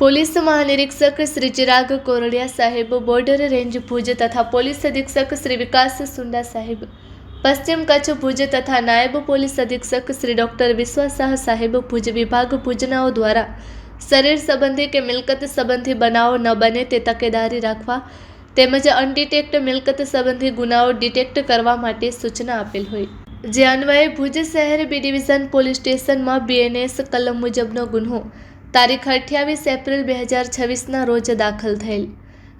Police મહાનિરીક્ષક Shri Chirag Kordia સાહેબ, border range Bhuj તથા police અધિક્ષક શ્રી વિકાસ સુંડા સાહેબ, પશ્ચિમ કચ્છ ભુજ તથા નાયબ પોલીસ અધિક્ષક શ્રી ડોક્ટર વિશ્વાસ શાહ સાહેબ, ભુજ વિભાગ ભુજનાઓ દ્વારા શરીર સંબંધી કે મિલકત સંબંધી બનાવો ન બને તે તકેદારી રાખવા તેમજ અનડિટેક્ટ મિલકત સંબંધી ગુનાઓ ડિટેક્ટ કરવા માટે સૂચના આપેલ હોય, જે અન્વયે ભુજ શહેર બી ડિવિઝન પોલીસ સ્ટેશનમાં BNS કલમ મુજબનો ગુન્હો તારીખ 28 એપ્રિલ 2026ના રોજ દાખલ થયેલ,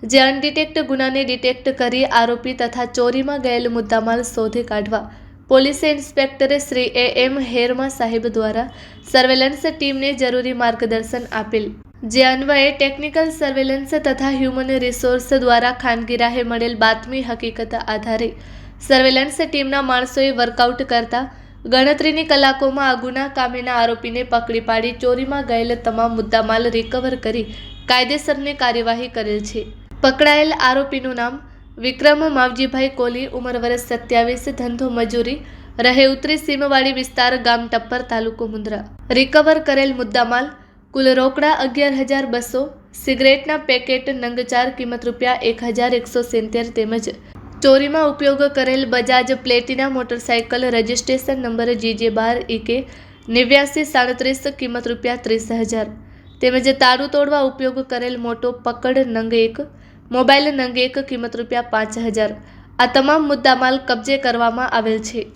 જે અનડિટેક્ટ ગુનાને ડિટેક્ટ કરી આરોપી તથા ચોરીમાં ગયેલ મુદ્દામાલ શોધી કાઢવા પોલીસ ઇન્સ્પેક્ટર શ્રી AM હેરમા સાહેબ દ્વારા સર્વેલન્સ ટીમને જરૂરી માર્ગદર્શન આપેલ, જે અન્વયે ટેકનિકલ સર્વેલન્સ તથા હ્યુમન રિસોર્સ દ્વારા ખાનગી રાહે મળેલ બાતમી હકીકત આધારે સર્વેલન્સ ટીમના માણસોએ વર્કઆઉટ કરતા ગણતરીની કલાકોમાં આ ગુના કામેના આરોપીને પકડી પાડી ચોરીમાં ગયેલ તમામ મુદ્દામાલ રિકવર કરી કાયદેસરની કાર્યવાહી કરેલ છે. પકડાયેલ આરોપીનું નામ વિક્રમ માવજીભાઈ કોલી, ઉંમર વર્ષ 27, ધંધો મજૂરી, રહે ઉત્તરી સીમવાડી વિસ્તાર, ગામ ટપ્પર, તાલુકો મુન્દ્રા. રિકવર કરેલ મુદ્દામાલ કુલ રોકડા 11,200, સિગરેટના પેકેટ નંગ 4 કિંમત ₹1,170 તેમજ ચોરીમાં ઉપયોગ કરેલ Bajaj Platina motorcycle registration number GJ12EK 8937 કિંમત ₹30,000 તેમજ તાળું તોડવા ઉપયોગ કરેલ મોટો પકડ નંગ 1, મોબાઈલ નંગ 1 કિંમત ₹5,000 આ તમામ મુદ્દામાલ કબજે કરવામાં આવેલ છે.